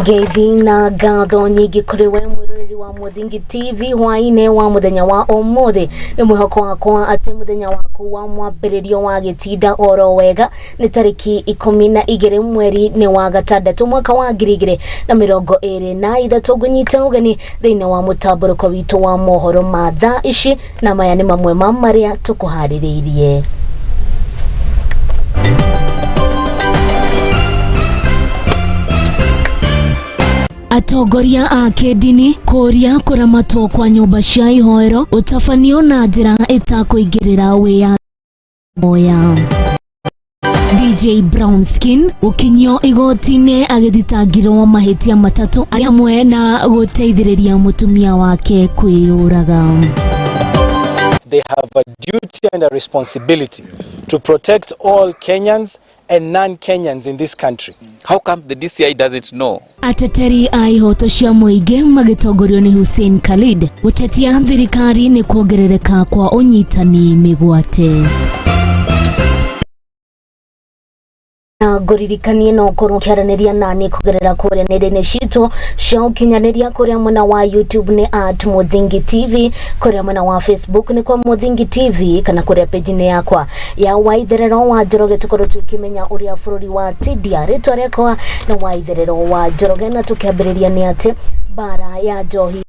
Ngethina gatho nyingi kuri we mwiroreri wa Muthingi TV Hwa-Ini wa muthenya wa umuthi ni mwihoko wakwa ati muthenya waku wa mwambiririo wa gitinda oro wega ni tariki 12 mweri ni wa gatandatu mwaka wa 2023 gunyita ugeni thiini wa mutamburuko witu wa mohoro ma thaa ici na maya ni mamwe ma maria tukuhaririirie. Atongoria a kidini kuria kuramatwo kwa nyumba cia ihoero utafanio na njira itakuingirira wia moya. DJ Brownskin ukinyo igotine agithitangirwo mahitia matatu ari hamwe na guteithiriria mutumia wake kwiyuraga. They have a duty and a responsibility to protect all Kenyans and non-Kenyans in this country. How come the DCI doesn't know? Ateteri a ihoto cia muingi magitongorio ni Hussein Khalid gutetia thirikari ni kuongerereka kwa unyitani migwate. Na guririkanie no kurukiaraniria nani kugerera kuria nende cito cia ukinyaniria kuria mwena wa YouTube ni @Muthingi TV, kuria mwena wa Facebook ni kwa Muthingi TV, kana kuria page ni yakwa ya Waitherero wa Njoroge tukoro tukimenya uria bururi wa TDR ritwarekwa na Waitherero wa Njoroge na tukiambiriria ni ati bara ya njohi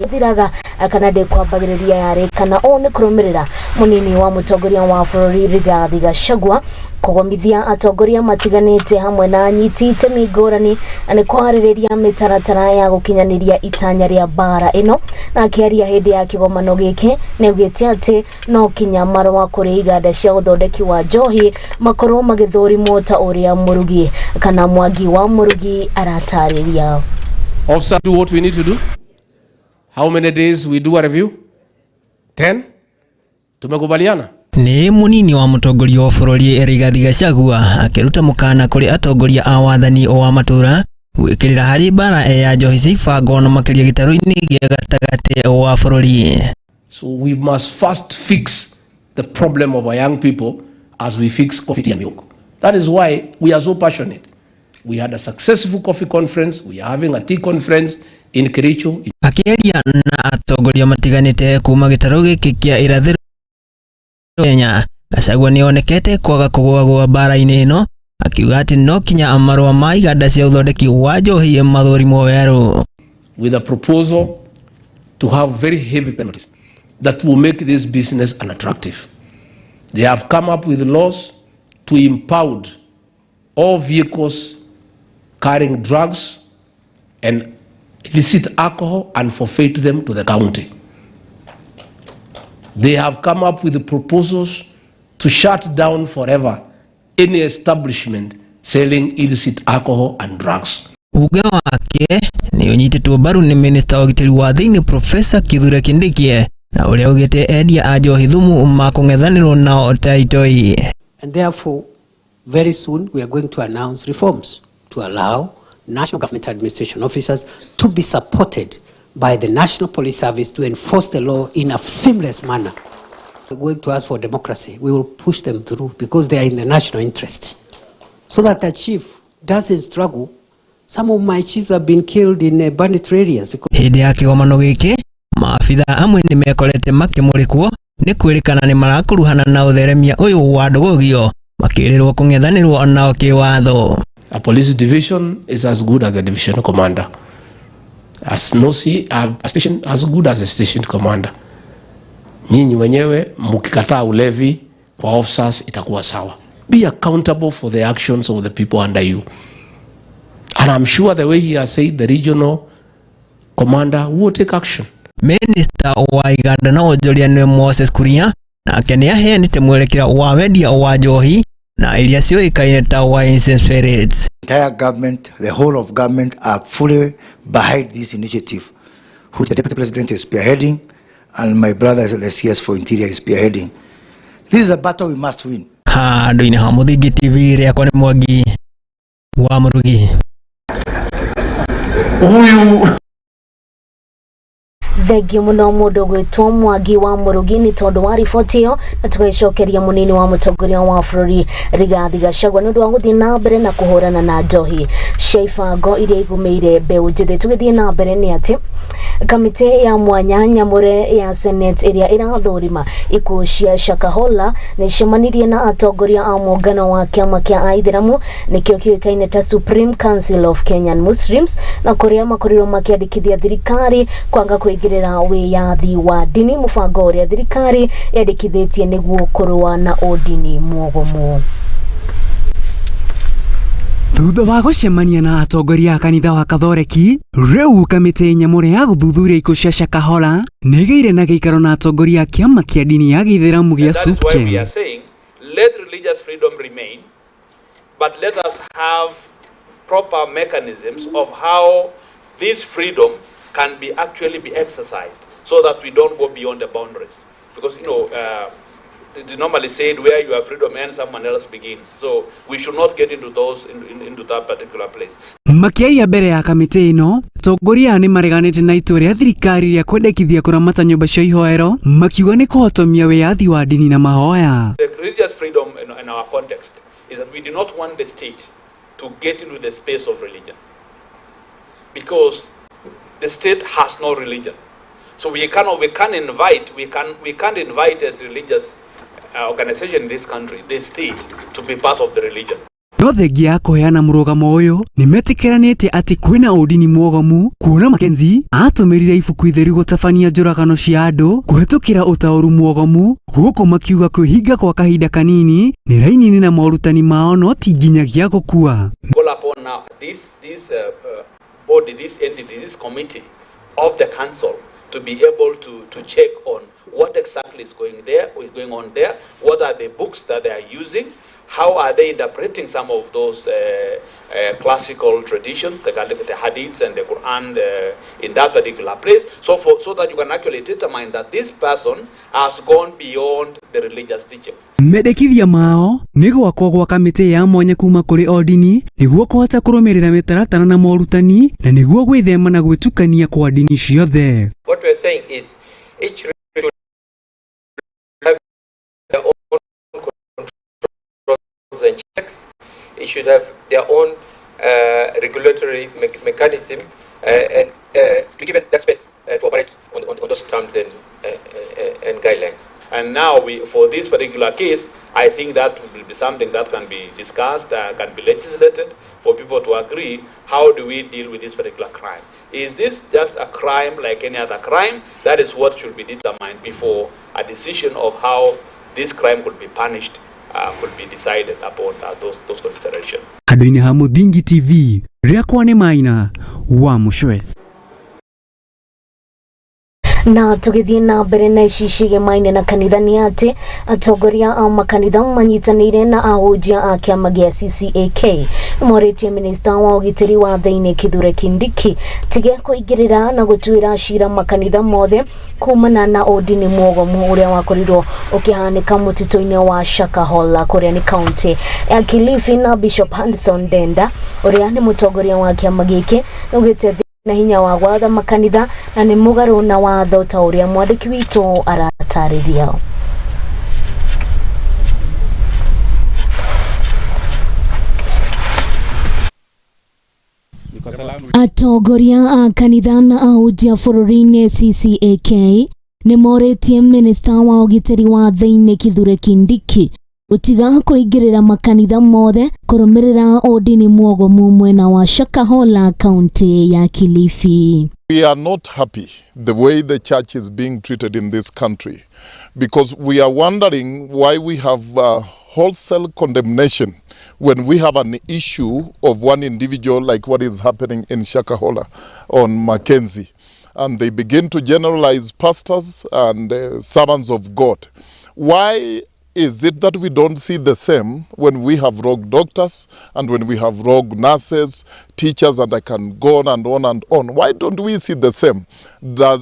thiraga akanade kwa bagiriria yare kana one kurumirira munini wa mutongoria wa bururi Rigathi Gachagua kugomithia atongoria matiganite hamwe na anyiti itemi ngurani ani kwaririria mitaratara ya gukinyaniria itanya ria bara ino na akiaria hindi ya kigomano giki neugite ati no kinya marwa kuri iganda cia uthondeki wa njohi makorwo magithurimwo ta uria murugi kana mwangi wa murugi aratariria. Officer, do what we need to do. How many days we do a review? 10? Tumekubaliana? Ni munini wa mutongoria wa bururi Rigathi Gachagua akiruta mukana kuri atongoria a wathani o wa matura gwikirira hari bara ya njohi cibango na makiria gitaru-ini gia gatagati wa bururi. So we must first fix the problem of our young people as we fix coffee and milk. That is why we are so passionate. We had a successful coffee conference. We are having a tea conference in Kericho. Akiaria na atongoria matiganite kuma gitaru giki kia irathiro Kenya, Gachagua nionekete kwaga kugwa bara-ini ino akiuga ati no kinya amarwa ma iganda cia uthondeki wa njohi mathurimo weru with a proposal to have very heavy penalties that will make this business unattractive. They have come up with laws to impound all vehicles carrying drugs and illicit alcohol and forfeit them to the county. They have come up with the proposals to shut down forever any establishment selling illicit alcohol and drugs. Uge wake ni unyititwo baru ni Minister wa Gitiri wa Thiini Professor Kithure Kindiki na uria ugite endia a njohi thumu makung'ethanirwo nao taitoi. And therefore very soon we are going to announce reforms to allow national government administration officers to be supported by the National Police Service to enforce the law in a seamless manner. We're going to ask for democracy. We will push them through because they are in the national interest. So that the chief doesn't struggle. Some of my chiefs have been killed in banditry areas. Hindi ya kigomano giki, maafitha amwe ni mekorete makimurikwo ni kwirikana ni marakuruhana na utheremia uyu wa ndugugio makirirwo kung'ethanirwo nao kiwatho. A police division is as good as a division commander. A station as good as a station commander. Nyinyi wenyewe mkikataa ulevi kwa officers itakuwa sawa. Be accountable for the actions of the people under you. And I'm sure the way he has said, the regional commander will take action. Minister wa iganda na onjoria ni Moses Kuria na kene aheanite mwerekera wa wendia wa njohi na iria cioikaine ta wines and spirits. Entire government, the whole of government are fully behind this initiative, which the Deputy President is spearheading and my brother the CS for Interior is spearheading. This is a battle we must win. Ndoine ha Muthingi TV ria kwa ni Mwangi wa Murugi. The Thegi muno mundu gwitwo Mwangi wa Murugini tondu wa riboti iyo na tugacokeria munini wa mutongoria wa bururi Rigathi Gachagua nundu wa guthii na mbere na kuhurana na njohi cia ibango iria igumeire mbeu njithi. Tugithii na mbere ni ati kamiti ya mwanya nyamure ya Senate iria irathurima ikuũ cia Shakahola ni cemanirie na atongoria a muungano wa kiama kia Waitherero nikio kĩoĩkaine ta Supreme Council of Kenyan Muslims na kuria makorirwo makiandikithia thirikari kwanga kwĩngĩrĩra wĩyathi wa dini, mũbango ũrĩa thirikari yandĩkithĩtie nĩguo kũrũa na ũndini mũgomu. Thutha wa gũcemania na atongoria a kanitha wa Kathoreki, rĩu kamĩtĩ nyamũre ya gũthuthuria ikuũ cia Shakahola nĩgĩire na gĩikaro na atongoria a kiama kĩa dini ya Gĩithĩramu gĩa SUPKEM. Let religious freedom remain, but let us have proper mechanisms of how this freedom can actually be exercised so that we don't go beyond the boundaries. Because, it's normally said where you have freedom ends, someone else begins. So we should not get into that particular place. Makiaria mbere ya kamĩtĩ ĩno, atongoria nĩ mareganĩte na itua rĩa thirikari rĩa kwendekithia kũramata nyũmba cia ihoero, makiuga nĩ kũhotomia wĩyathi wa dini na mahoya. The religious freedom in our context is that we do not want the state to get into the space of religion, because the state has no religion. So we can't invite as religious organization in this country, the state, to be part of the religion. No thengia ya kũheana mũrũgamo ũyũ nĩ metĩkĩranĩtie atĩ kwĩna ũndini mũgomu, kuona Mackenzie atũmĩrire ibuku itheru gũtabania njũragano cia andũ kũhetũkĩra ũtaũru mũgomu, gũkũ makiuga kwĩhinga kwa kahinda kanini nĩ raini-inĩ na morutani mao no ti nginyagia gũkua. Call upon now this body, this entity, this committee of the council to be able to check on what exactly is going on there, what are the books that they are using, how are they interpreting some of those classical traditions, the hadiths and the Quran in that particular place, so that you can actually determine that this person has gone beyond the religious teachings. Mendekithia mao nĩ gwakwo gwa kamĩtĩ ya mwanya kuma kũrĩ o dini nĩguo kũhota kũrũmĩrĩra mĩtaratara na morutani na nĩguo gwĩthema na gwĩtukania kwa dini ciothe. What we're saying is each religion should have their own controls and checks. It should have their own regulatory mechanism and to give it that space to operate on those terms and guidelines. And now, for this particular case, I think that will be something that can be discussed, can be legislated for people to agree, how do we deal with this particular crime? Is this just a crime like any other crime? That is what should be determined before a decision of how this crime could be punished could be decided upon those considerations. Handũ-inĩ ha Muthingi TV, rĩakwa nĩ Maina wa Mucwe. Na tugithii na mbere na icicige maine na kanitha ni ati atongoria a makanitha manyitanĩire na ahunjia a kiama gĩa CCAK moretie minista wa ũgitĩri wa thĩinĩ Kithure Kindiki tige kũingĩrĩra na gũtuĩra cira makanitha mothe kumana na ũndini mũgomu ũrĩa wakorirwo ũkĩhanĩka mũtitũ-inĩ wa Shakahola kũrĩa nĩ kaunti ya Kilifi. Na Bishop Anderson Denda ũrĩa nĩ mũtongoria wa kiama gĩkĩ augĩte na hinya wa gwatha makanitha na nĩ mũgarũ na watho ta ũrĩa mwandĩki witũ aratarĩria. Atongoria a kanitha na ahunjia bũrũri-inĩ CCAK nĩ moretie minista wa ũgitĩri wa thĩinĩ Kithure Kindiki gũtiga kũingĩrĩra makanitha mothe kũrũmĩrĩra ũndini mũgomu mwena wa Shakahola kaunti ya Kilifi. We are not happy the way the church is being treated in this country, because we are wondering why we have wholesale condemnation when we have an issue of one individual like what is happening in Shakahola on Mackenzie, and they begin to generalize pastors and servants of God. Why Is it that we don't see the same when we have rogue doctors and when we have rogue nurses, teachers, and I can go on and on and on? Why don't we see the same?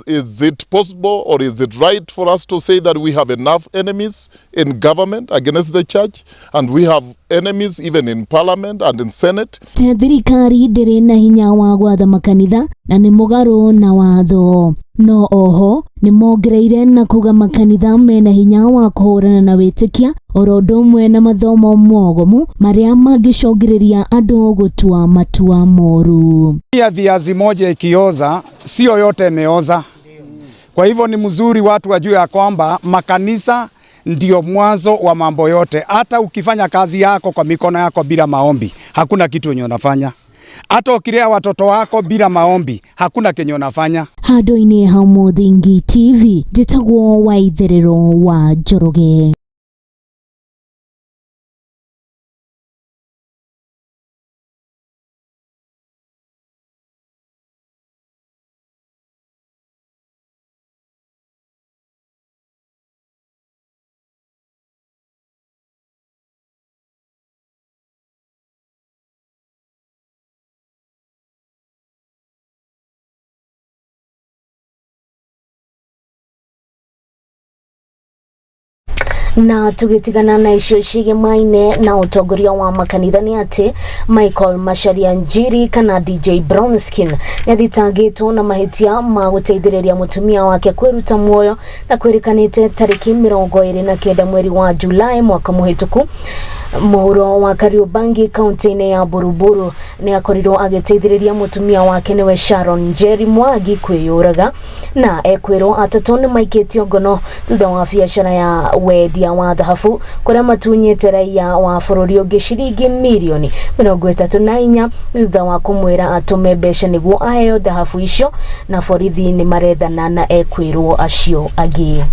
Is it possible or is it right for us to say that we have enough enemies in government against the church and we have enemies even in parliament and in senate? Thirikari ndiri na hinya wa gwatha makanitha na ni mugaro na watho. No oho ni mongereire na kuga makanitha mena hinya wa kuhurana na witikia orodumwe na mathomo mogomu maria mangicongiriria andu gutua matua moru. Viazi moja ikioza sio yote imeoza. Kwa hivyo ni mzuri watu wajue ya kwamba makanisa ndio mwanzo wa mambo yote. Hata ukifanya kazi yako kwa mikono yako bila maombi, hakuna kitu yenye unafanya. Hata ukilea watoto wako bila maombi, hakuna kenye unafanya. Handu-ini ha Muthingi TV, njitagwo Waitherero wa Njoroge. Na tugitigana na icio cigimaine na utongoria wa makanitha ni ati Michael Macharia Njiri kana DJ Brownskin nithitangitwo na mahitia ma guteithiriria mutumia wake kwiruta muoyo na kwirikanite tariki 29 mweri wa Julai mwaka muhituku. Mohoro wa Kariobangi kaunti ya Buruburu ni akorirwo agiteithiriria mutumia wake niwe Sharon Njeri Mwangi kwiyuraga na ekwirwo atatone maiketio ngono thutha wa biashara ya wendia wa dhahabu kuria matunyite raia wa bururi ungi ciringi milioni 34 thutha wa kumwira atume mbeca niguo aheo dhahabu icio na borithi ni marethana na ekwirwo acio agi.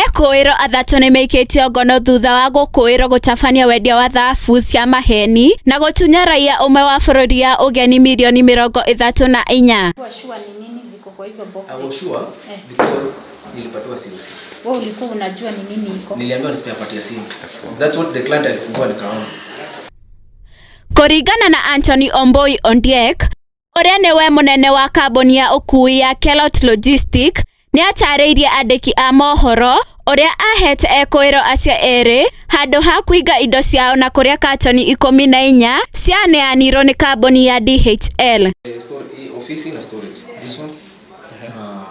Ekoiro athatu ni meiketio ngono thutha wa gukuiro gutabania wendia wa thahabu cia maheni na gutunya raia umwe wa bururi ya ugeni milioni 34. Kwa sure ni nini ziko kwa hizo boxes? I was sure because nilipatiwa simu. Wewe ulikuwa unajua ni nini iko? Niliambiwa nisipia patia simu. That's what the client alifungua nikaona. Kuringana na Anthony Omboi Ondiek, uria niwe munene wa kambuni ya ukui ya Kelot Logistic, ni atariirie andiki a mohoro uria ahete ekoiro acia eri handu ha kuiga indo ciao na kuria katoni 14 cianeanirwo ni kambuni ya DHL. Office na storage. This one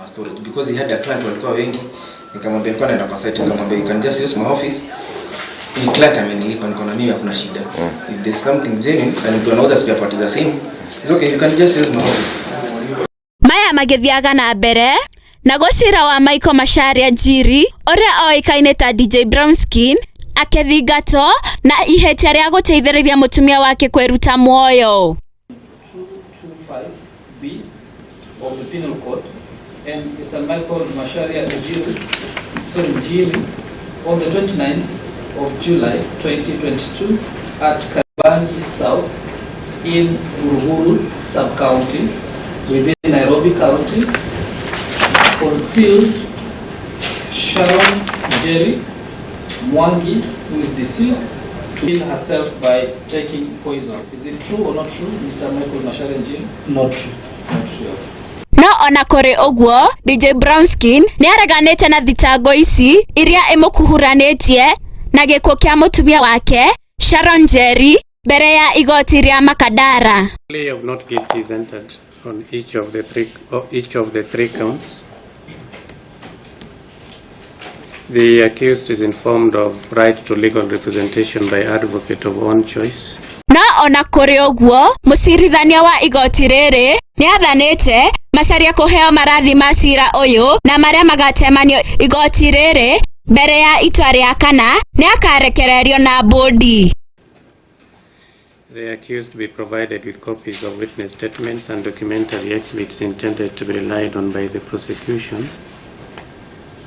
storage because he had a client walikuwa wengi, nikamwambia kwa naenda kwa site, nikamwambia you can just use my office. Ni client amenilipa, niko na mimi hakuna shida. If there's something genuine and mtu anauza spare parts za simu, it's okay, you can just use my office. Maya magithiaga na mbere na gocira wa Michael Macharia Njiri uria oikaine ta DJ Brownskin akethingato na ihetia ria guteithiriria mutumia wake kwiruta muoyo. 225B of the Penal Code and Mr. Michael Macharia Njiri on the 29th of July 2022 at Kariobangi South in Buruburu sub-county within Nairobi County, concealed Sharon Njeri Mwangi, who is deceased, to kill herself by taking poison. Is it true or not true, Mr. Michael Macharia Njeri? Not true. Not true. No ona kuri uguo DJ Brownskin ni araganite na thitango ici iria imukuhuranetie na gikuo kia mutumia wake Sharon Njeri mbere ya igoti ria Makadara. Plea of not guilty is entered on each of the three counts. The accused is informed of right to legal representation by advocate of own choice. No ona kuri uguo mucirithania wa igoti riri ni athanite Macharia kuheo marathi macira uyu na maria magatemanio igoti riri mbere ya itua ria kana ni akarekererio na bodi. The accused be provided with copies of witness statements and documentary exhibits intended to be relied on by the prosecution.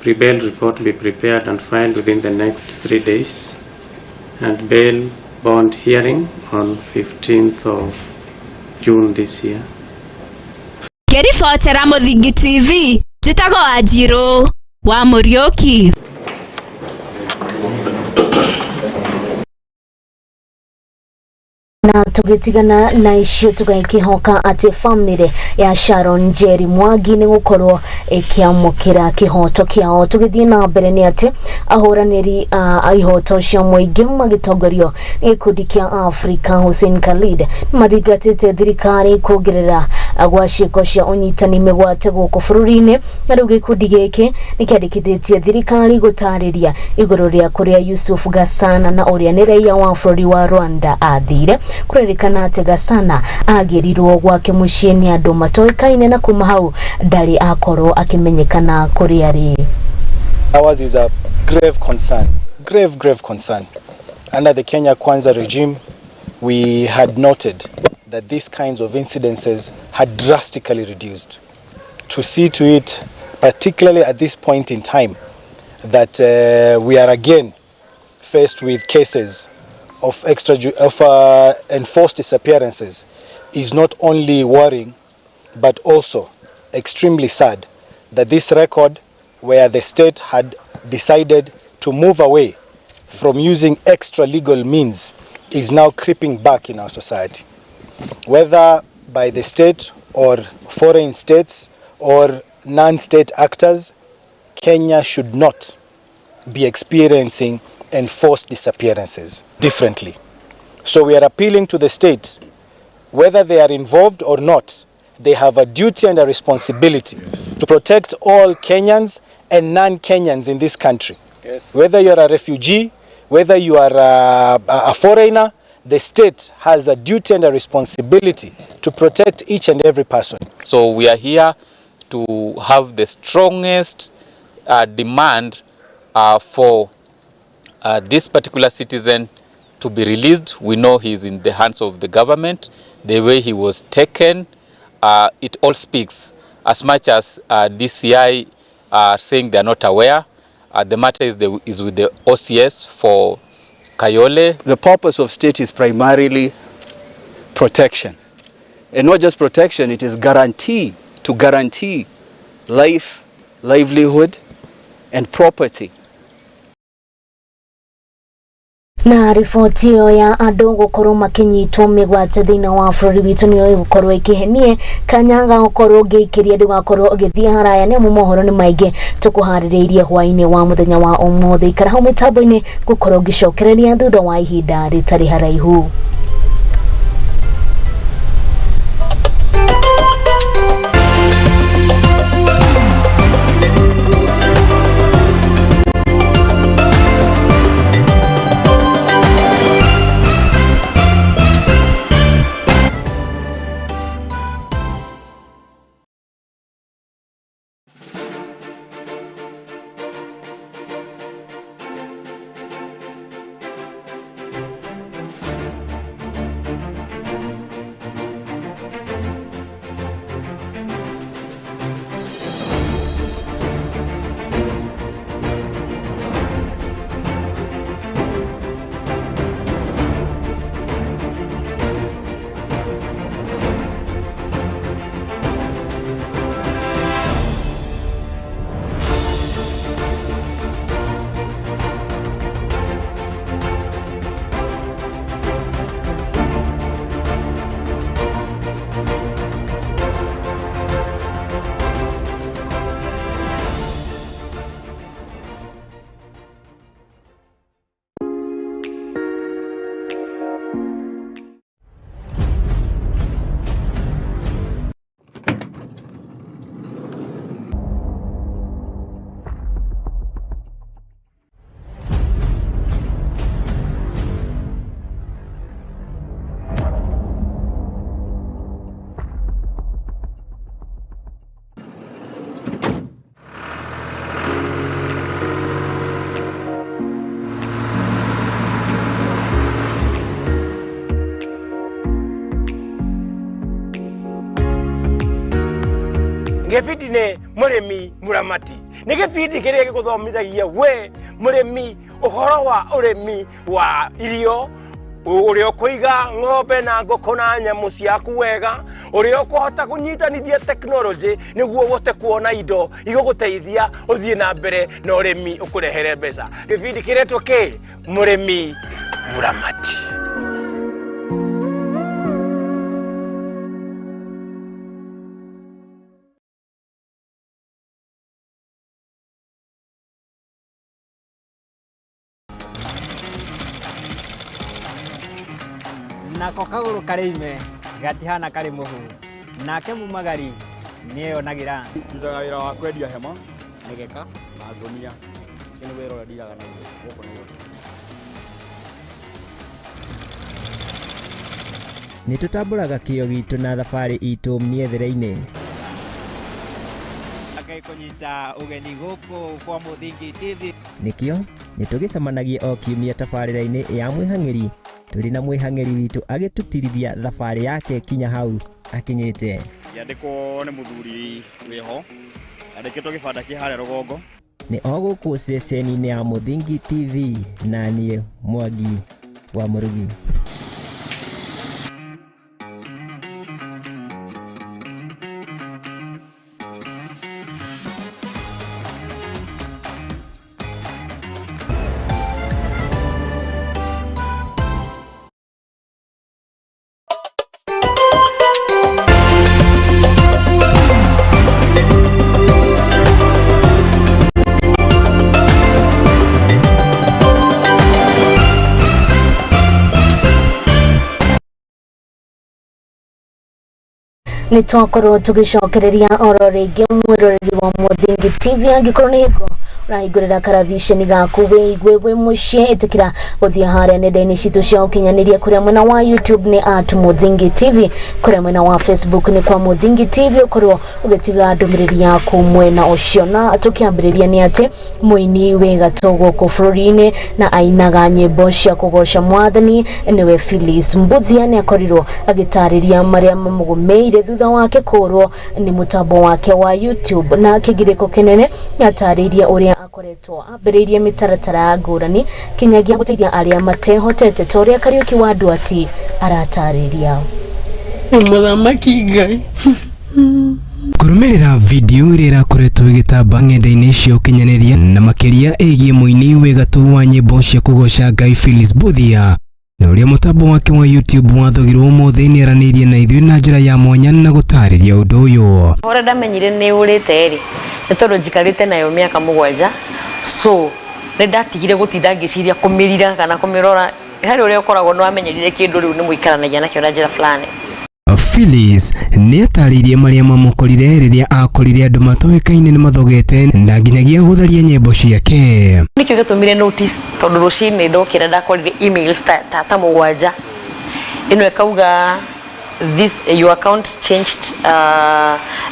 Pre-bail report be prepared and filed within the next 3 days, and bail bond hearing on 15th of June this year. ngĩribotera Mũthingi TV njĩtagwo Wanjirũ wa Mũriũki. Na tugitigana na icio tugakihoka ati family ya Sharon Njeri Mwangi ni gukorwo ikiamukira kihoto kiao. Tugithii na mbere ni ati ahuraniri ihoto cia muingi magitongorio ikundi kia Africa Hussein Khalid mathigatite thirikari kuongerera gwaciko cia unyitani migwate guku bururi-ini. Riu gikundi giki nikiandikithitie thirikari gutariria iguru ria kuria Yusuf Gasana na uria ni raia wa bururi wa Rwanda athire kurerikana ati Gasana agirirwo gwake muciĩ ni andu matoikaine na kuma hau ndari akorwo akimenyekana kuri ari. Ours is a grave concern. Under the Kenya Kwanza regime, we had noted that these kinds of incidences had drastically reduced. To see to it, particularly at this point in time, that we are again faced with cases of enforced disappearances is not only worrying, but also extremely sad that this record, where the state had decided to move away from using extra legal means, is now creeping back in our society. Whether by the state or foreign states or non-state actors, Kenya should not be experiencing enforced disappearances differently. So we are appealing to the states, whether they are involved or not, they have a duty and a responsibility to protect all Kenyans and non-Kenyans in this country. Whether you are a refugee, whether you are a foreigner, the state has a duty and a responsibility to protect each and every person. So we are here to have the strongest demand for this particular citizen to be released. We know he is in the hands of the government. The way he was taken, it all speaks. As much as DCI are saying they are not aware, the matter is with the OCS for Kayole. The purpose of state is primarily protection. And not just protection, it is to guarantee life, livelihood, and property. Na rifoti iyo ya andu gukorwo makinyitwo migwate thina wa bururi witu niyo gukorwo ikihenie kanyaga gukorwo ngiikiria ndugakorwo ngithia haraya ni mohoro ni maingi tukuhaririirie hwa-ini wa muthenya wa umuthi ikara hau mitambo-ini gukorwo ngicokereria thutha wa ihinda ritari haraihu. Gefidi ne muremi muramati ne gefidi kire gikuthomithagia we muremi uhoro wa uremi wa irio Uri okuiga ng'ombe na ngũkũ na nyamũ ciaku wega, uri okuhota kunyitanithia technology niguo uhote kuona indo igũgũteithia uthie na mbere na urimi ukurehere mbeca. Gĩbindi kĩretwo kĩ mũrĩmi mũramati. Nako kaguru karime gatihana kari muhu nake mumagari niyo nagira ndutaga wira wa kwendia hema negeka na ngonia kini wira ura ndiraga na goko niyo nitutamburaga kio gitu na thabari itu miethere-ini kunyita ugeni guku kwa Muthingi TV nikio nitugicemanagia o kiumia tabarĩra-inĩ ya mwĩhang'ĩri turi na mwĩhang'ĩri witu agĩtũtirithia thabarĩ yake kinya hau akinyĩte. Yandĩkwo nĩ mũthuri wĩho andĩkĩtwo gĩbanda kĩ harĩa rũgongo nĩ o gũkũ ceceni-inĩ ya Muthingi TV na niĩ Mwangi wa Mũrugi. Nitwakorwo tugicokereria oro ringi mwiroreri wa Muthingi TV angikorwo ni higo rahingurira karavisheni gaku wigwe mucie itikira guthia haria nenda-ini citu cia ukinyaniria kuria mwena wa YouTube ni @Muthingi TV, kuria mwena wa Facebook ni kwa Muthingi TV. Ukorwo ugitiga ndumiriri yaku mwena ucio, na tukiambiriria ni ati muini wega togo ku bururi-ini na ainaga nyimbo cia kugoca mwathani niwe Phyllis Mbuthia ni akorirwo agitariria maria mamugumeire thutha wake kurwo ni mutambo wake wa YouTube, na kigiriko kinene atariria uria akoretwo ambiririe mitaratara ngurani kinyagia guteithia aria matehotete toria Kariuki wa Ndwati aratariria Muthamaki Ngai. Kurumirira video iria irakoretwo igitamba ng'enda-ini cia ukinyaniria na makiria igie muini wegatu wa nyimbo cia kugoca Ngai Phyllis Mbuthia na uria mutambo wake wa YouTube wathogirwo umuthi ni aranirie na ithuĩ na njĩra ya mwanya na gutariria undu uyu. Ora ndamenyire ni urite ri ni tondu njikarite nayo miaka 7 so ni ndatigire gutinda ngiciria kumirira kana kumirora hari uria ukoragwo no amenyerire kindu riu ni muikaranagia nakio na njĩra fulani. Phyllis ni ataririe maria mamukorire riria akorire andu matoekaine ni mathogete na nginyagia gutharia nyimbo ciake. Nikio gatumire notice tondu rucini ndokira ndakorire emails ta 7 ino ekauga this your account changed,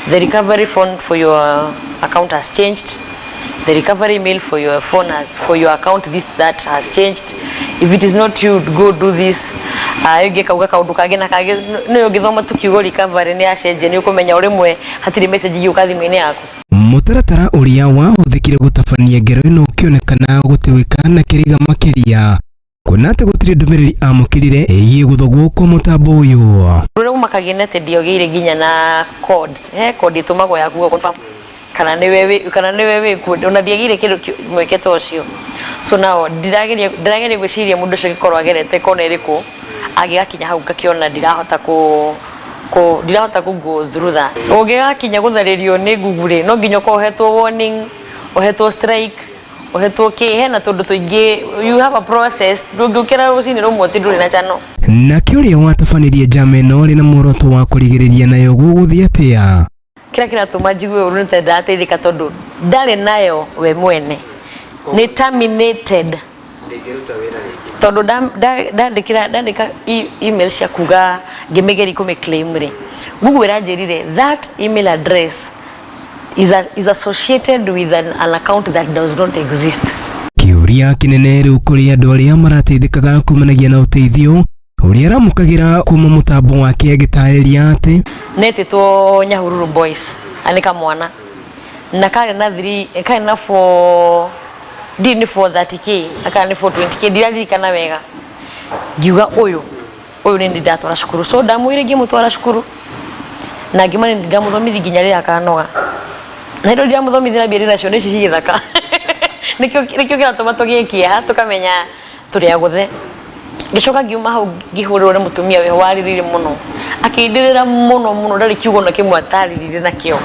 the recovery phone for your account has changed, the recovery mail for your phone for your account that has changed, if it is not you go do this. Yoge kauga kaundu kage na kage no githoma tukiugo recovery ni acenje ni ukumenya urimwe hatiri message giuka thimini yaku. Mutaratara uria wahuthikire gutabania ngero ino ukionekana gutiwikana kiriga makiria kuna ati gutire ndumiriri amukirire igie guthogwo kwa mutambo uyu. Rura umakagine ati ndiogire ginya na codes code itumagwo yaku confirm kana ni wewe ona ndiagire kindu mweketo ucio. So now ndirageria gwiciria mundu ucio gikorwo agerete kona iriku agigakinya hau ngakiona ndirahota ku go through that. Ugigakinya gutharirio ni Google no nginya ko hetwo warning, uhetwo strike, uhetwo hena tondu tuingi you have a process ndungikira rucini rumwe tinduri na chano. Na kiuria watabanirie jameno ri na muoroto wa kurigiriria nayo guguthia atia. Kira tuma njigwe urunte ndateithika tondu ndari nayo we mwene ni terminated ndegeruta wira ringi tondu ndandika email cia kuga ngimegeri kumeclaim ri Google iranjirire that email address is associated with an account that does not exist. Kiuria kinene riu kuri andu aria marateithikaga kumanagia na uteithio uria aramukagira kuma mutambo wake agitariria ati netitwo Nyahururu boys anika mwana na kare na 3 kare na 4 dini for 30k akani for 20k dirali kana wega ngiuga uyu ni ndatwara cukuru so ndamwire ngimutwara cukuru na ngimani ngamuthomithia nginya rĩrĩa akanoga na indo ndia muthomithia mbere nacio nĩ cigithaka nikio kiratuma tugĩkia tukamenya tũrĩa gũthe gicoka ngiuma hau ngihũrĩrwo nĩ mutumia we waririre muno akĩndirĩra muno ndarĩ kiugo na kĩmwe ataririre nakĩo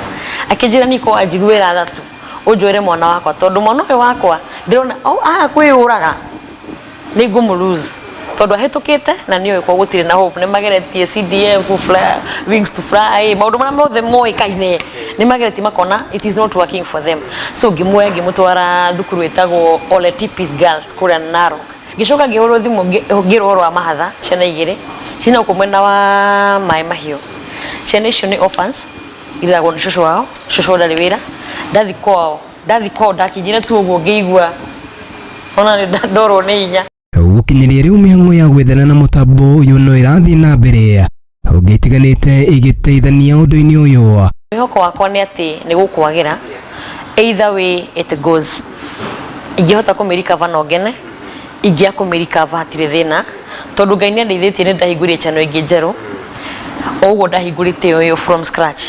akĩnjĩra niko anjiguĩra thatu ũnjũĩre mwana wakwa tondũ mwana ũyũ wakwa ndĩrona kwĩyũraga nĩ ngũmũ-lose tondũ ahĩtũkĩte na nĩoĩ kwa gũtirĩ na hope nĩ mageretie CDF wings to fly maũndũ marĩa mothe moĩkaine nĩ mageretie makona it is not working for them so ngĩmũtwara thukuru ĩtagwo Ole Tipis Girls kũrĩa Narok gicoka ngĩhũrwo thimũ ngĩrorwa mahatha ciana igĩrĩ cina ũkũ mwena wa Maĩ Mahiũ ciana icio nĩ orphans iragwo nĩ cũcũ wao cũcũ ndarĩ wĩra ndathi kwao ndakinyire tu ũguo ngĩigua ona nĩ ndorwo nĩ hinya gukinyiria riu mĩhang'o ya gwethana na mũtambo ũyũ no ĩrathiĩ na mbere ũngĩtiganĩte ĩgĩteithania ũndũ-inĩ ũyũ mwĩhoko wakwa nĩ atĩ nĩ gũkwagĩra either way it goes ingĩhota kũmĩrikava no ngene ingĩa kũmĩrikava hatirĩ thĩna tondũ Ngai nĩ andeithĩtie nĩ ndahingũrire channel ĩngĩ njerũ ũguo ndahingũrĩte ũyũ from scratch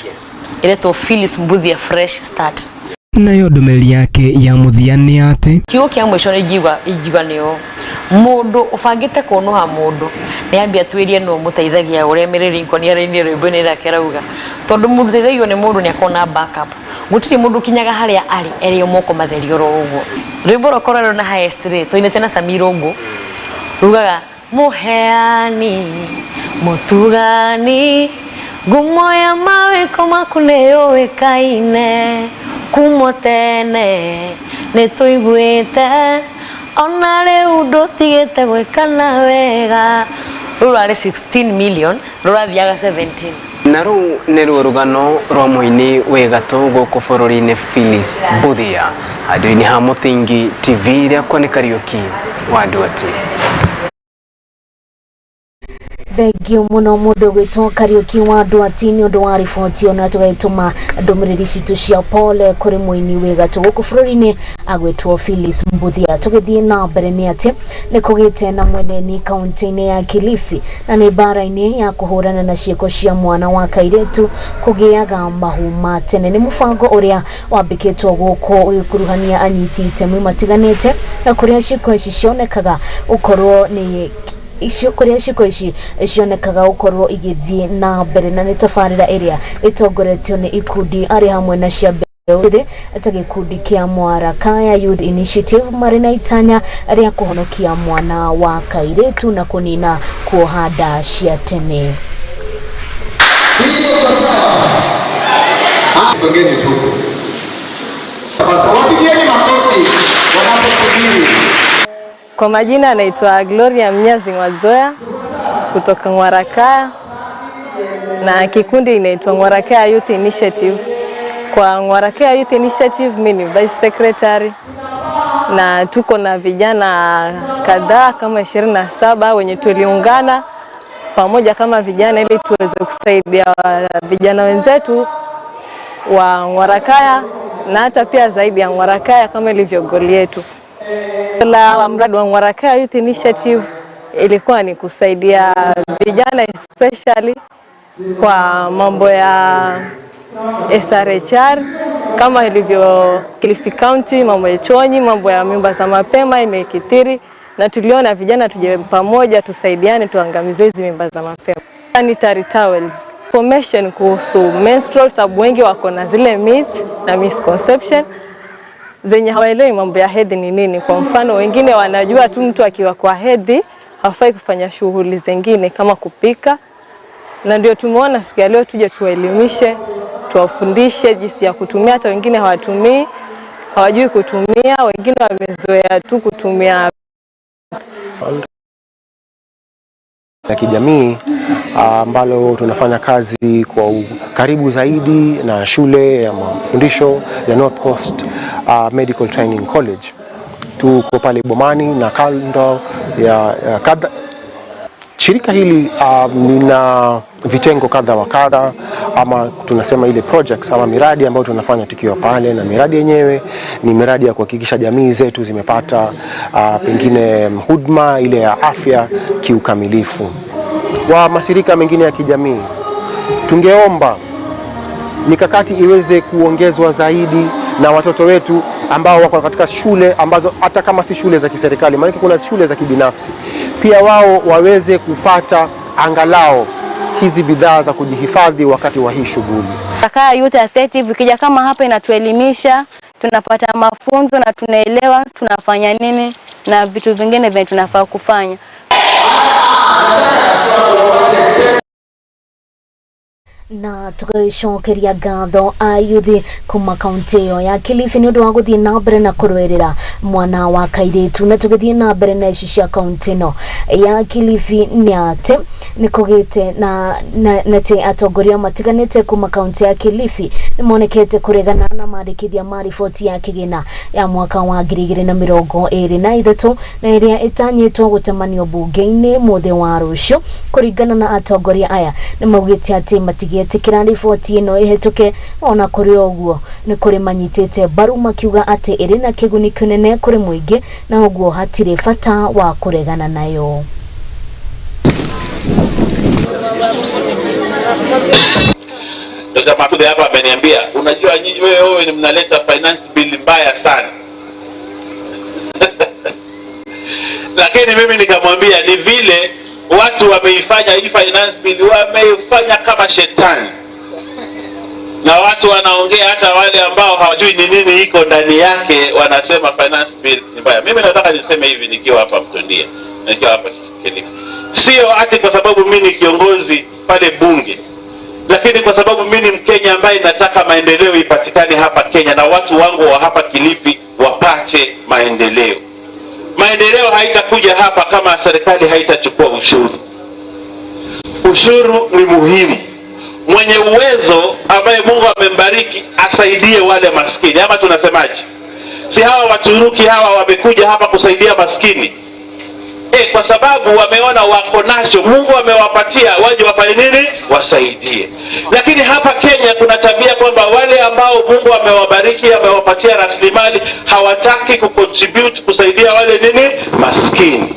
ĩretwo Phyllis Mbuthia fresh start nayo ndũmĩrĩri yake ya mũthia nĩ atĩ kiugo kĩa mũico nĩ ingiuga nĩ ũũ mũndũ ũbangĩte kũnũha mũndũ nĩ ambia tuĩrie nũ mũteithagia ũrĩa Mary nĩarainire rwĩmbo-inĩ rwake arauga tondũ mũndũ teithagio nĩ mũndũ nĩ akona backup gũtirĩ mũndũ kinyaga harĩa arĩ erĩ moko matheri oro ũguo rwĩmbo rũkorwo na highest rate tũinĩte na Samiro ngo rugaga mũheani mũtugani ngumo ya mawĩko maku nĩyũĩkaine kumo tene nĩtũiguĩte ona rĩu ndũtigĩte gwĩkana wega rũrarĩ 16 million rũrathiaga 17 na rũu nĩ ruo rũgano rwa mũini wĩ gatũ gũkũ bũrũri-inĩ Phyllis Mbuthia handũ-inĩ ha Mũthingi TV rĩakwa nĩ Kariũki wa Nduati. Thengio muno mundu gwitwo Kariũki wa Nduati nĩ ũndũ wa riboti ona tũgaitũma ndũmĩrĩri citũ cia pole kũrĩ mũini wĩ gatũ gũkũ bũrũri-inĩ agwĩtwo Phyllis Mbuthia. Tũgĩthiĩ na mbere nĩ atĩ nĩ kũgĩte na mweneni kaunti-inĩ ya Kilifi na nĩ mbara-inĩ ya kũhũrana na ciĩko cia mwana wa kairĩtu kũgĩaga mahu ma tene. Nĩ mũbango ũrĩa wambĩkĩtwo gũkũ ũgĩkuruhania anyiti itemi matiganĩte na kũrĩa ciĩko ici cionekaga ũkorwo nĩ kũrĩa ciĩko ici cionekaga gũkorwo igĩthiĩ na mbere na nĩ tabarĩra ĩrĩa ĩtongoretio nĩ ikundi arĩ hamwe na cia mbere ta gĩkundi kĩa Mwarakaya Youth Initiative marĩ na itanya rĩa kũhonokia mwana wa kairĩtu na kũnina kuoha nda cia tene. Kwa majina anaitwa Gloria Mnyazi Mwazoya kutoka Mwarakaya na kikundi inaitwa Mwarakaya Youth Initiative. Kwa Mwarakaya Youth Initiative mimi ni vice secretary na tuko na vijana kadhaa kama 27 wenye tuliungana pamoja kama vijana ili tuweze kusaidia vijana wenzetu wa Mwarakaya na hata pia zaidi ya Mwarakaya kama ilivyo goli yetu. La mradi wa Mwarakaya Youth Initiative ilikuwa ni kusaidia vijana especially kwa mambo ya SRHR kama ilivyo Kilifi County, mambo ya chonyi, mambo ya mimba za mapema imekithiri na tuliona vijana tuje pamoja tusaidiane tuangamize hizi mimba za mapema. Sanitary towels, information kuhusu menstrual sababu wengi wako na zile myths na misconception zenye hawaelewi mambo ya hedhi ni nini. Kwa mfano wengine wanajua tu mtu akiwa kwa hedhi hafai kufanya shughuli zingine kama kupika, na ndio tumeona siku ya leo tuje tuwaelimishe, tuwafundishe jinsi ya kutumia. Hata wengine hawatumii, hawajui kutumia, wengine wamezoea tu kutumia la kijamii ambalo tunafanya kazi kwa karibu zaidi na shule ya mafundisho ya North Coast Medical Training College. Tuko pale Bomani na kando ya shirika hili vitengo kadha wa kadha, ama tunasema ile projects ama miradi ambayo tunafanya tukiwa pale, na miradi yenyewe ni miradi ya kuhakikisha jamii zetu zimepata pengine huduma ile ya afya kiukamilifu. Wa mashirika mengine ya kijamii, tungeomba mikakati iweze kuongezwa zaidi na watoto wetu ambao wako katika shule ambazo hata kama si shule za kiserikali, maana kuna shule za kibinafsi, pia wao waweze kupata angalau hizi bidhaa za kujihifadhi wakati wa hii shughuli. Kaka Youth Effective ikija kama hapa inatuelimisha, tunapata mafunzo na tunaelewa tunafanya nini na vitu vingine vile tunafaa kufanya. Na tugicokeria ngatho ayuthi kuma kaunti yo ya Kilifi ni undu wa guthie na mbere na kurwerera mwana wa kairitu, na tugithie na mbere na ici cia kaunti no ya Kilifi ni ate ni kugite na te atongoria matiganite kuma kaunti ya Kilifi ni monekete kuregana na mandikithia ma riboti ya kigina ya mwaka wa 2023 na iria itanyitwo gutemanio bunge-ini muthe wa rucio. Kuringana na atongoria aya ni maugite ati matigietikira riboti ino ihituke, ona kuri oguo ni kuri manyitite baru makiuga ati iri na kiguni kinene kuri muingi, na oguo hatire bata wa kuregana nayo. Dr. Mafude hapa ameniambia, unajua nyinyi wewe ni mnaleta finance bill mbaya sana. Lakini mimi nikamwambia ni vile watu wameifanya hii finance bill, wameifanya kama shetani. Na watu wanaongea, hata wale ambao hawajui ni nini iko ndani yake wanasema finance bill ni mbaya. Mimi nataka niseme hivi nikiwa hapa Mtondia, nikiwa hapa Kilifi. Sio ati kwa sababu mimi ni kiongozi pale bunge, lakini kwa sababu mimi ni Mkenya ambaye nataka maendeleo ipatikane hapa Kenya na watu wangu wa hapa Kilifi wapate maendeleo. Maendeleo haitakuja hapa kama serikali haitachukua ushuru. Ushuru ni muhimu. Mwenye uwezo ambaye Mungu amembariki asaidie wale maskini, ama tunasemaje? Si hawa Waturuki hawa wamekuja hapa kusaidia maskini. Kwa sababu wameona wako nacho, Mungu amewapatia, waje wafanye nini? Wasaidie. Lakini hapa Kenya kuna tabia kwamba wale ambao Mungu amewabariki, amewapatia rasilimali, hawataki kucontribute kusaidia wale nini? Maskini.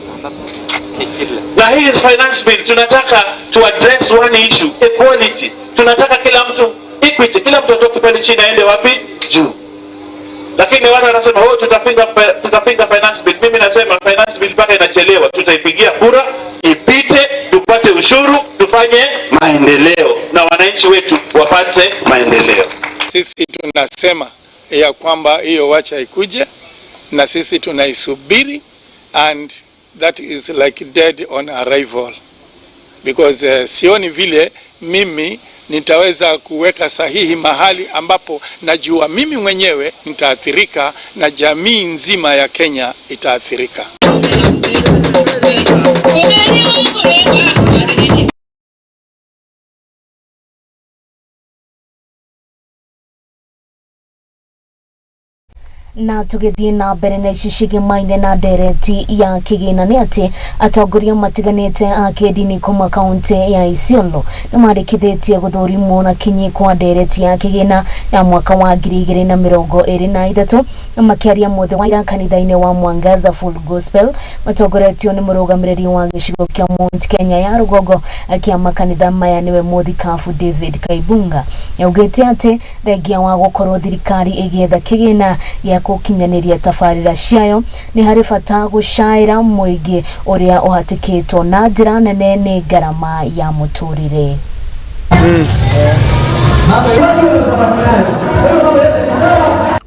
Na hii finance bill tunataka to address one issue, equality. Tunataka kila mtu equity, kila mtu atoke pale chini aende wapi? Juu. Lakini watu wanasema tutapinga finance bill. Mimi nasema finance bill mpaka inachelewa, tutaipigia kura ipite, tupate ushuru, tufanye maendeleo na wananchi wetu wapate maendeleo. Sisi tunasema ya kwamba hiyo wacha ikuje, na sisi tunaisubiri, and that is like dead on arrival, because sioni vile mimi nitaweza kuweka sahihi mahali ambapo najua mimi mwenyewe nitaathirika na jamii nzima ya Kenya itaathirika. Na tugithie na mbere na icicigi maine na ndereti ya kigina ni ati atongoria matiganite a kidini kuma kaunti ya Isiolo ni marikithitie guthurimwo na kinyi kwa ndereti ya kigina ya mwaka wa 2023 makiaria mothe wa kanitha-ini wa Mwangaza Full Gospel matongoretio ni murugamiriri wa gicigo kia Mount Kenya ya Rugogo akia makanitha maya niwe Muthikabu David Kaibunga yaugite ati thengia wa gukorwo thirikari igietha kigina ya gukinyaniria tabarira ciayo ni hari bata gucaira muingi uria uhatikitwo na njira nene ni garama ya muturire.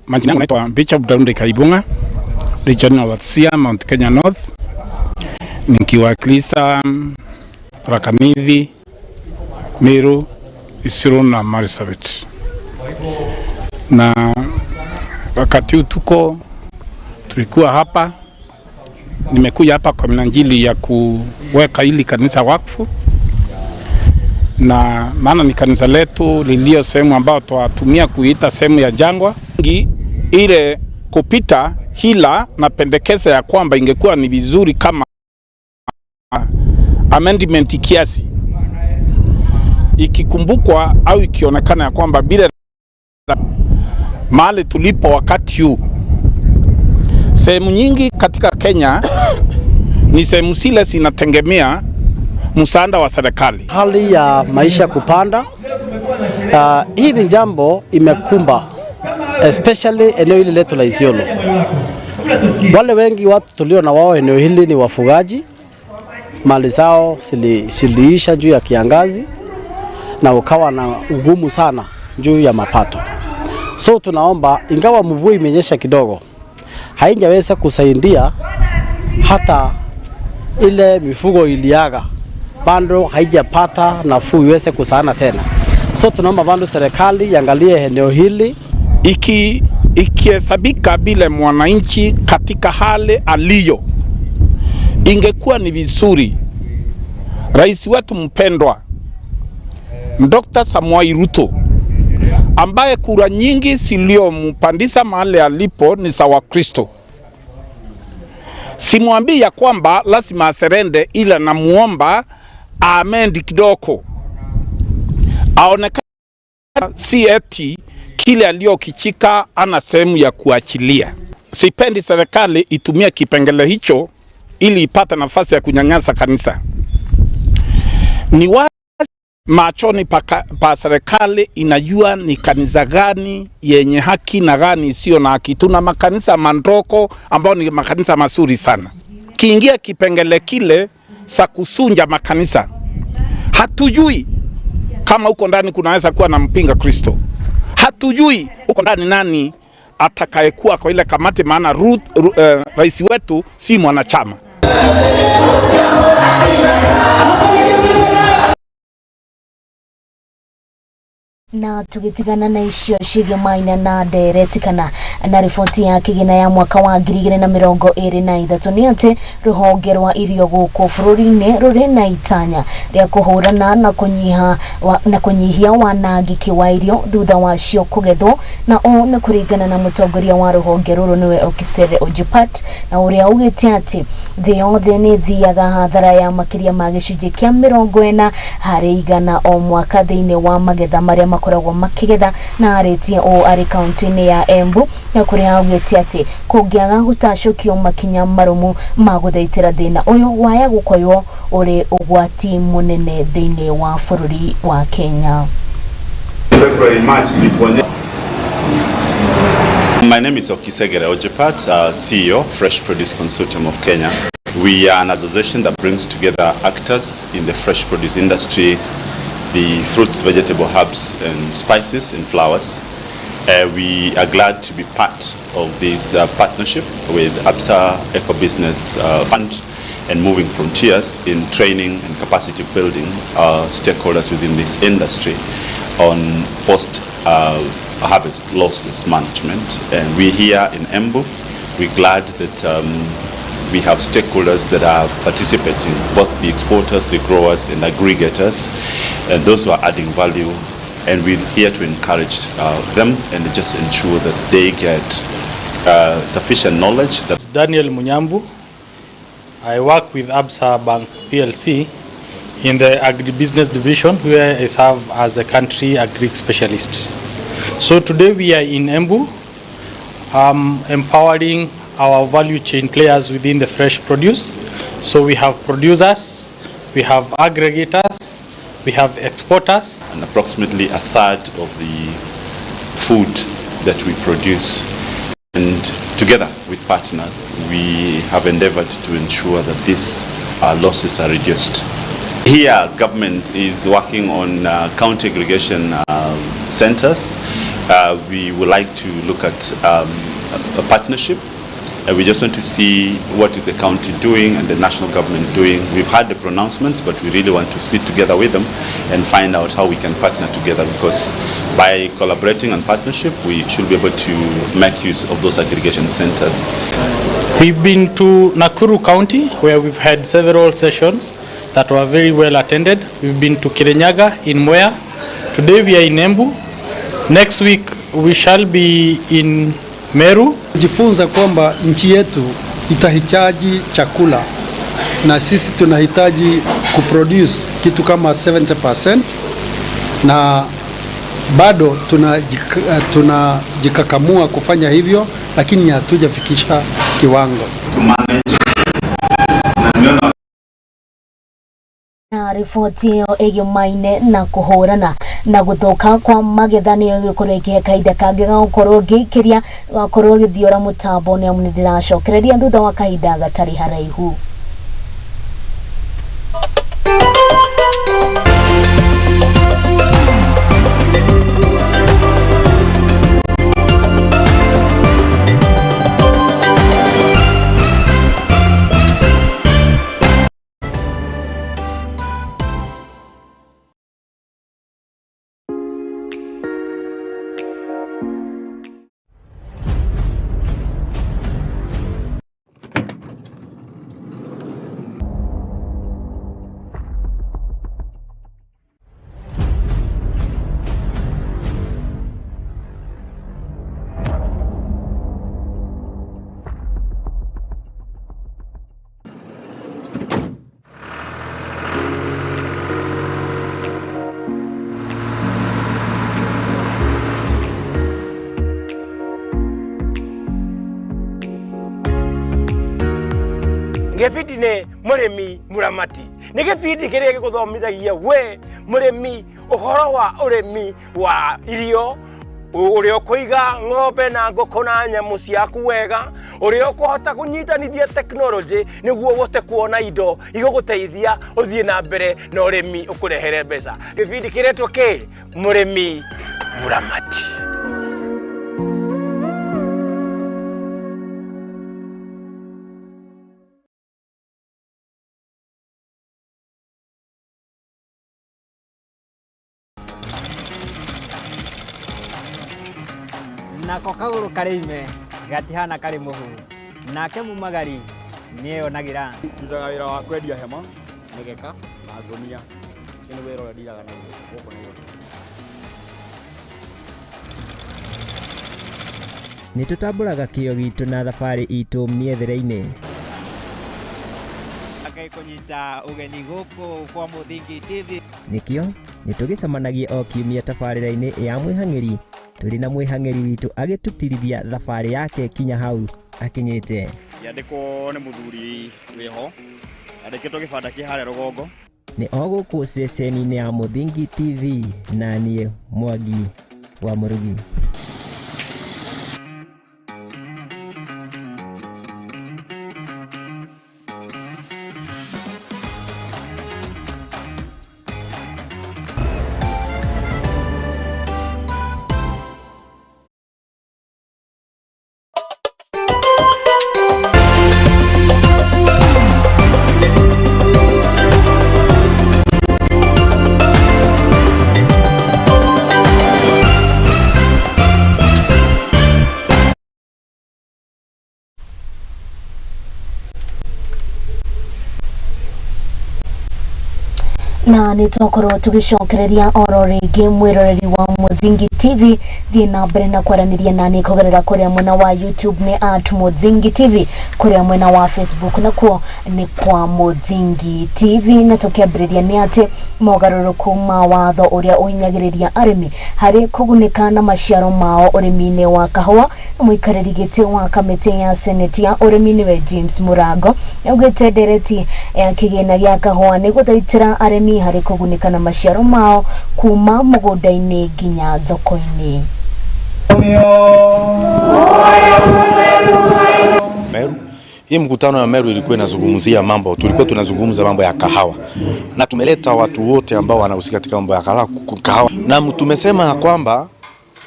Majina yangu naitwa Bishop David Kaibunga, Regional Watsia, Mount Kenya North, nikiwakilisha Rakanithi, Meru, Isiolo na Marsabit. Na wakati tulikuwa hapa, nimekuja hapa kwa minajili ya kuweka hili kanisa wakfu, na maana ni kanisa letu lilio sehemu ambao tuwatumia kuita sehemu ya jangwa ile kupita hila, na pendekeza ya kwamba ingekuwa ni vizuri kama amendment kiasi ikikumbukwa au ikionekana ya kwamba bila mahali tulipo wakati huu, sehemu nyingi katika Kenya ni sehemu zile zinategemea msaada wa serikali. Hali ya maisha kupanda, hii ni jambo imekumba especially eneo hili letu la Isiolo. Wale wengi watu tulio na wao eneo hili ni wafugaji, mali zao ziliisha juu ya kiangazi na ukawa na ugumu sana juu ya mapato. So tunaomba, ingawa mvua imenyesha kidogo, haijaweza kusaidia hata ile mifugo iliaga, bado haijapata nafuu iweze kusaana tena. So tunaomba bado serikali iangalie eneo hili. Ikihesabika bila mwananchi katika hali aliyo, ingekuwa ni vizuri rais wetu mpendwa Dr. Samoei Ruto, ambaye kura nyingi ziliompandisha mahali alipo ni za Wakristo, simwambii ya kwamba lazima aserende, ila namuomba amendi kidogo, aonekana si eti kile aliyokichika ana sehemu ya kuachilia. Sipendi serikali itumia kipengele hicho ili ipate nafasi ya kunyanyasa kanisa. Ni wazi machoni pa serikali inajua ni kanisa gani yenye haki na gani isiyo na haki. Tuna makanisa mandoko ambao ni makanisa mazuri sana. Kiingia kipengele kile sa kusunja makanisa, hatujui kama huko ndani kunaweza kuwa na mpinga Kristo. Hatujui huko ndani nani atakayekuwa kwa ile kamati, maana rais wetu si mwanachama. Na tugitigana na icio ciĩgiĩ maina na nderetikana na riboti ya kĩgĩna ya mwaka wa 2023 nĩ atĩ rũhonge rwa irio gũkũ bũrũri-inĩ rũrĩ na itanya rĩa kũhũrana na kũnyihia wanangĩki wa irio thutha wacio kũgethwo, na o nĩ kũringana na mũtongoria wa rũhonge rũrũ nĩwe Okisere Ojupat, na ũrĩa augĩte atĩ thĩ yothe nĩ thiaga hathara ya makĩria ma gĩcunjĩ kĩa 40 harĩ igana o mwaka thĩinĩ wa magetha marĩa makoragwo makigetha, na arĩtie o arĩ kaunti-inĩ ya Embu, na kũrĩa augĩte atĩ kũngĩaga gũtacũkio makinya marũmu ma gũthaitĩra thĩna ũyũ waya gũkoywo ũrĩ ũgwati mũnene thĩinĩ wa bũrũri wa Kenya. My name is Okisere Ojupat, CEO, Fresh Produce Consortium of Kenya. We are an association that brings together actors in the fresh produce industry, the fruits, vegetable, herbs and spices and flowers. We are glad to be part of this partnership with ABSA Eco Business Fund and moving frontiers in training and capacity building stakeholders within this industry on post-harvest losses management. And we're here in Embu. We're glad that we have stakeholders that are participating, both the exporters, the growers and aggregators, and those who are adding value. And we're here to encourage them and just ensure that they get sufficient knowledge. That's Daniel Munyambu. I work with ABSA Bank PLC in the agribusiness division, where I serve as a country agri specialist. So today we are in Embu, empowering our value chain players within the fresh produce. So we have producers, we have aggregators, we have exporters. And approximately a third of the food that we produce, and together with partners we have endeavored to ensure that these losses are reduced. Here government is working on county aggregation centers. We would like to look at a partnership. We just want to see what is the county doing and the national government doing. We've had the pronouncements, but we really want to sit together with them and find out how we can partner together, because by collaborating and partnership, we should be able to make use of those aggregation centers. We've been to Nakuru County, where we've had several sessions that were very well attended. We've been to Kirinyaga in Imwe. Today we are in Embu. Next week we shall be in Meru. Jifunza kwamba nchi yetu itahitaji chakula na sisi tunahitaji kuproduce kitu kama 70%, na bado tunajikakamua kufanya hivyo, lakini hatujafikisha kiwango. Na ripoti hiyo egimaine na kuhurana na guthoka kwa magetha niyo gikurekia kaida kangi gakorwo gikiria gakorwo githiora mutambo ni amuni ndiracokereria thutha wa kaida gatari haraihu. Gĩbindi nĩ mũrĩmi mũramati nĩ gĩbindi kĩrĩa gĩgũthomithagia we mũrĩmi ũhoro wa ũrĩmi wa irio, ũrĩa ũkũiga ng'ombe na ngũkũ na nyamũ ciaku wega, ũrĩa ũkũhota kũnyitanithia tekinoronjĩ nĩguo ũhote kuona indo igũgũteithia ũthiĩ na mbere na ũrĩmi ũkũrehere mbeca. Gĩbindi kĩretwo kĩ mũrĩmi mũramati. Nako kaguru kari Imwe gatihana kari Mohoro nake mumagari nĩeyonagira. Ndutaga wĩra wa kwendia hema, mĩgeka na ngũnia. Ũcio nĩ wĩra ũrĩa ndiraga naguo gũkũ Nairobi. Nĩtũtambũraga kĩyo gitũ na thabarĩ itũ mĩethere-inĩ. Kũnyita ũgeni gũkũ kwa Mũthingi TV. Nĩkĩo nĩtũgĩcemanagia o kiumia tabarĩra-inĩ ya mwĩhang'ĩri, tũrĩ na mwĩhang'ĩri witũ agĩtũtirithia thabarĩ yake kinya hau akinyĩte. Yandĩkwo nĩ mũthuri wĩho, yandĩkĩtwo gĩbanda kĩ harĩa rũgongo. Nĩ o gũkũ ceceni-inĩ ya Mũthingi TV na niĩ Mwangi wa Mũrugi. Na nĩtwakorwo tũgĩcokereria oro rĩngĩ mwĩroreri wa Mũthingi TV thiĩ na mbere na kwaranĩria nani kũgerera kũrĩa mwena wa YouTube nĩ @Mũthingi TV, kũrĩa mwena wa Facebook nakuo nĩ kwa Mũthingi TV. Na tũkĩambĩrĩria nĩ atĩ mogarũrũku ma watho ũrĩa ũhinyagĩrĩria arĩmi harĩ kũgunĩka na maciaro mao ũrĩmi-inĩ wa kahũa. Mũikarĩri gĩtĩ wa kamĩtĩ ya Senate ya ũrĩmi nĩwe James Mũrango augĩte ndereti ya kĩgĩna gĩa kahũa nĩ gũthaitĩra arĩmi harĩ kũgunĩka na maciaro mao kuma mũgũnda-inĩ nginya thoko-inĩ. Meru. Hii mkutano ya Meru ilikuwa inazungumzia mambo, tulikuwa tunazungumza mambo ya kahawa. Na tumeleta watu wote ambao wanahusika katika mambo ya kahawa. Na tumesema kwamba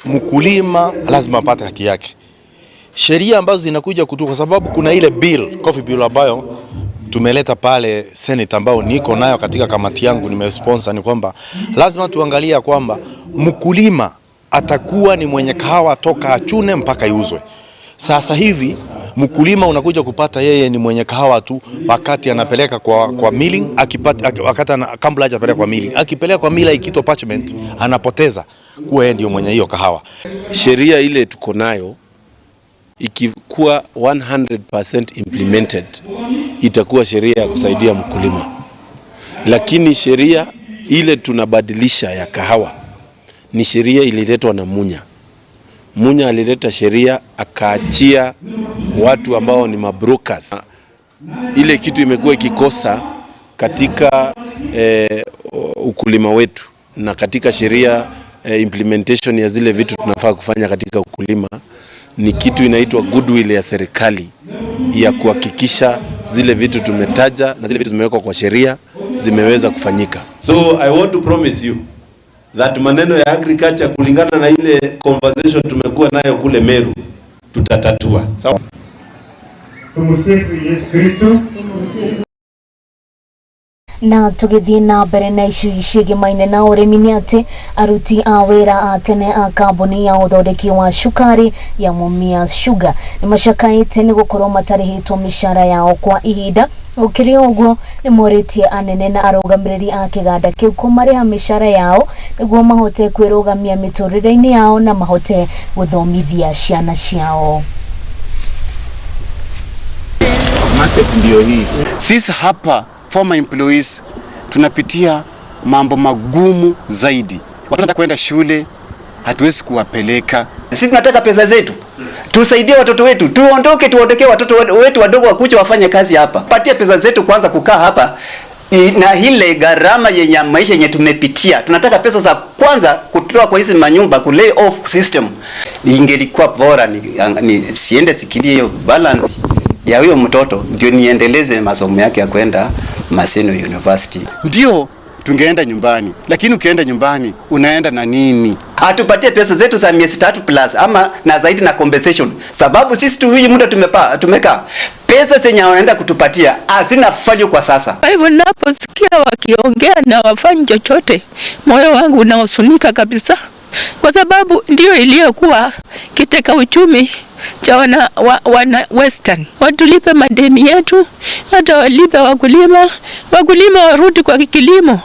mkulima lazima apate haki yake. Sheria ambazo zinakuja kutoka, kwa sababu kuna ile bill, coffee bill ambayo tumeleta pale Senate ambao niko nayo katika kamati yangu nimesponsor, ni kwamba lazima tuangalia kwamba mkulima atakuwa ni mwenye kahawa toka achune mpaka iuzwe. Sasa hivi mkulima unakuja kupata yeye ni mwenye kahawa tu wakati anapeleka kwa milling, wakati kabla hajapeleka kwa milling. Akipeleka kwa mila ikito parchment anapoteza kuwa yeye ndio mwenye hiyo kahawa. Sheria ile tuko nayo ikikuwa 100% implemented itakuwa sheria ya kusaidia mkulima, lakini sheria ile tunabadilisha ya kahawa ni sheria ililetwa na Munya. Munya alileta sheria akaachia watu ambao ni mabrokers. Ile kitu imekuwa ikikosa katika ukulima wetu na katika sheria implementation ya zile vitu tunafaa kufanya katika ukulima ni kitu inaitwa goodwill ya serikali ya kuhakikisha zile vitu tumetaja na zile vitu zimewekwa kwa sheria zimeweza kufanyika. So I want to promise you that maneno ya agriculture kulingana na ile conversation tumekuwa nayo kule Meru tutatatua. Sawa? Tumsifu Yesu Kristo. Na tugithie na mbere na icu cigimaine na urimi ni ati aruti a wira a tene a kambuni ya uthondeki wa cukari ya Mumia Sugar ni macakaite ni gukorwo matarihitwo mishara yao kwa ihinda. Ukiri uguo ni moritie anene na arugamiriri a kiganda kiu kumariha mishara yao niguo mahote kwirugamia miturire-ini yao na mahote guthomithia ciana ciao. Sisi hapa former employees tunapitia mambo magumu zaidi. Watoto kwenda shule hatuwezi kuwapeleka. Sisi tunataka pesa zetu. Tusaidie watoto wetu. Tuondokee watoto wetu wadogo wakuja wafanye kazi hapa. Patia pesa zetu kwanza kukaa hapa. Na ile gharama yenye maisha yenye tumepitia. Tunataka pesa za kwanza kutoa kwa hizi manyumba ku lay off system. Ingelikuwa bora ni siende sikilie hiyo balance ya huyo mtoto ndio niendeleze masomo yake ya kwenda Maseno University. Ndio tungeenda nyumbani, lakini ukienda nyumbani unaenda na nini? Atupatie pesa zetu za miezi 3 plus ama na zaidi na compensation. Sababu sisi tu hii muda tumekaa. Pesa zenye wanaenda kutupatia hazina value kwa sasa. Kwa hivyo ninaposikia wakiongea na wafanye chochote, moyo wangu unahuzunika kabisa. Kwa sababu ndio iliyokuwa kiteka uchumi cha wana Western. Watulipe madeni yetu, hata walipe wakulima warudi kwa kilimo.